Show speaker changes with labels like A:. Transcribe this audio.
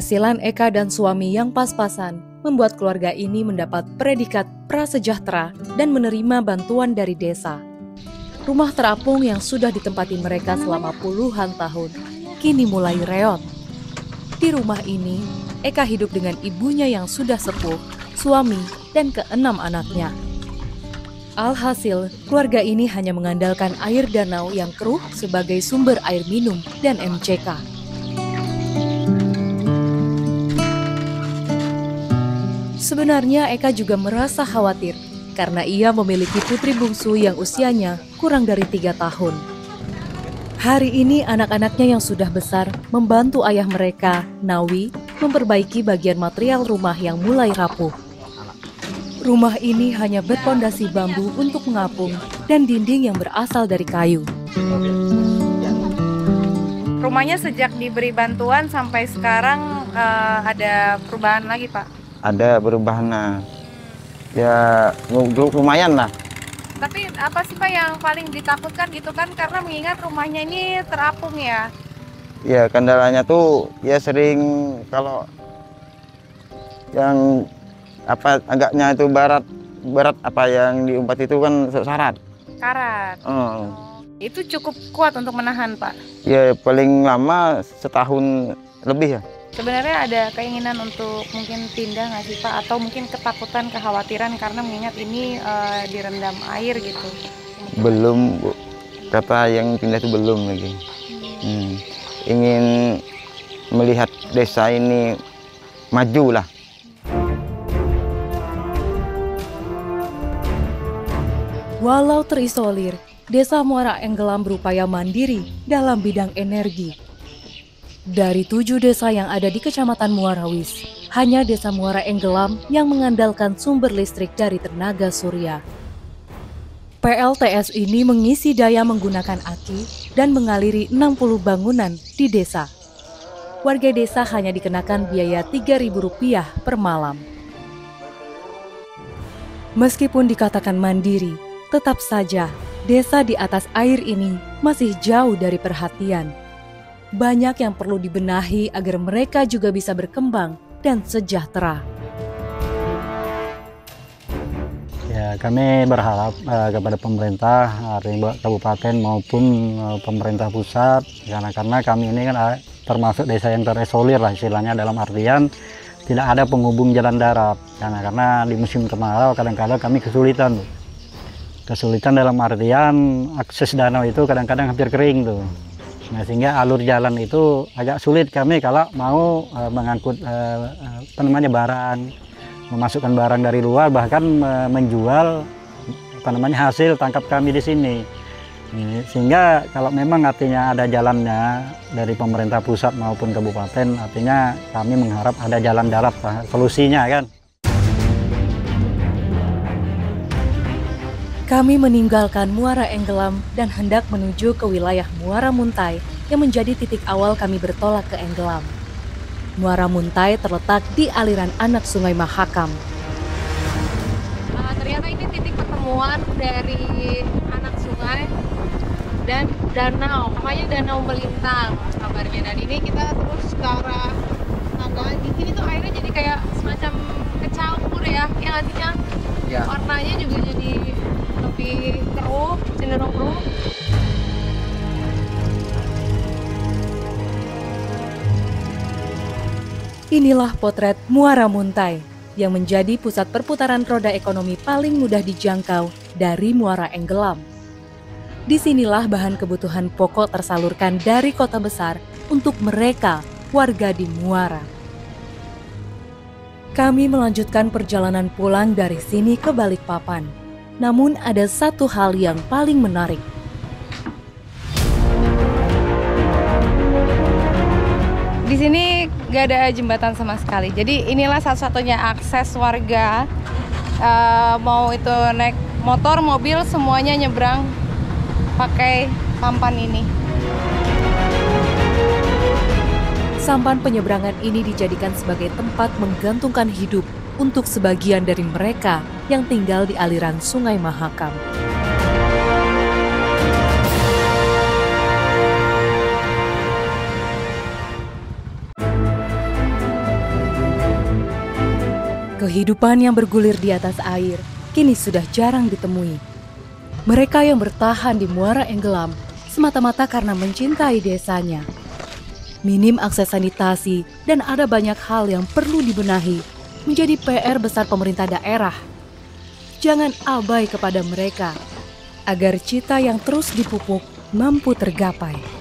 A: Keberhasilan Eka dan suami yang pas-pasan membuat keluarga ini mendapat predikat prasejahtera dan menerima bantuan dari desa. Rumah terapung yang sudah ditempati mereka selama puluhan tahun kini mulai reot. Di rumah ini, Eka hidup dengan ibunya yang sudah sepuh, suami, dan ke-6 anaknya. Alhasil, keluarga ini hanya mengandalkan air danau yang keruh sebagai sumber air minum dan MCK. Sebenarnya Eka juga merasa khawatir karena ia memiliki putri bungsu yang usianya kurang dari 3 tahun. Hari ini anak-anaknya yang sudah besar membantu ayah mereka, Nawi, memperbaiki bagian material rumah yang mulai rapuh. Rumah ini hanya berpondasi bambu untuk mengapung dan dinding yang berasal dari kayu.
B: Rumahnya sejak diberi bantuan sampai sekarang ada perubahan lagi, Pak?
C: Ada perubahan, ya lumayan lah.
B: Tapi apa sih Pak yang paling ditakutkan gitu kan, karena mengingat rumahnya ini terapung ya?
C: Ya kendalanya tuh ya sering kalau yang apa agaknya itu berat apa yang diumpat itu kan syarat.
B: Karat. Itu cukup kuat untuk menahan Pak?
C: Ya paling lama setahun lebih ya.
B: Sebenarnya ada keinginan untuk mungkin pindah nggak sih Pak? Atau mungkin ketakutan, kekhawatiran karena mengingat ini direndam air gitu?
C: Belum, Bu. Kata yang pindah itu belum lagi. Ingin melihat desa ini maju lah.
A: Walau terisolir, Desa Muara Enggelam berupaya mandiri dalam bidang energi. Dari 7 desa yang ada di Kecamatan Muarawis, hanya Desa Muara Enggelam yang mengandalkan sumber listrik dari tenaga surya. PLTS ini mengisi daya menggunakan aki dan mengaliri 60 bangunan di desa. Warga desa hanya dikenakan biaya Rp3.000 per malam. Meskipun dikatakan mandiri, tetap saja desa di atas air ini masih jauh dari perhatian. Banyak yang perlu dibenahi agar mereka juga bisa berkembang dan sejahtera.
D: Ya, kami berharap kepada pemerintah, kabupaten maupun pemerintah pusat, karena kami ini kan termasuk desa yang terisolir lah istilahnya, dalam artian tidak ada penghubung jalan darat. Karena di musim kemarau kadang-kadang kami kesulitan. Kesulitan dalam artian akses danau itu kadang-kadang hampir kering tuh. Nah, sehingga alur jalan itu agak sulit kami kalau mau mengangkut barang, memasukkan barang dari luar, bahkan menjual hasil tangkap kami di sini. Sehingga kalau memang artinya ada jalannya dari pemerintah pusat maupun kabupaten, artinya kami mengharap ada jalan darat solusinya kan.
A: Kami meninggalkan Muara Enggelam dan hendak menuju ke wilayah Muara Muntai yang menjadi titik awal kami bertolak ke Enggelam. Muara Muntai terletak di aliran anak Sungai Mahakam.
B: Ternyata ini titik pertemuan dari anak sungai dan danau, namanya Danau Melintang kabarnya. Dan ini kita terus ke arah tangga. Di sini tuh airnya jadi kayak semacam kecampur ya, yang artinya ya, warnanya juga jadi lebih keruh, cenderung keruh.
A: Inilah potret Muara Muntai yang menjadi pusat perputaran roda ekonomi paling mudah dijangkau dari Muara Enggelam. Disinilah bahan kebutuhan pokok tersalurkan dari kota besar untuk mereka, warga di Muara. Kami melanjutkan perjalanan pulang dari sini ke Balikpapan. Namun ada satu hal yang paling menarik.
B: Di sini nggak ada jembatan sama sekali. Jadi inilah satu-satunya akses warga, mau itu naik motor, mobil, semuanya nyebrang pakai sampan ini.
A: Sampan penyeberangan ini dijadikan sebagai tempat menggantungkan hidup untuk sebagian dari mereka yang tinggal di aliran Sungai Mahakam. Kehidupan yang bergulir di atas air kini sudah jarang ditemui. Mereka yang bertahan di muara Enggelam semata-mata karena mencintai desanya. Minim akses sanitasi dan ada banyak hal yang perlu dibenahi menjadi PR besar pemerintah daerah. Jangan abai kepada mereka agar cita yang terus dipupuk mampu tergapai.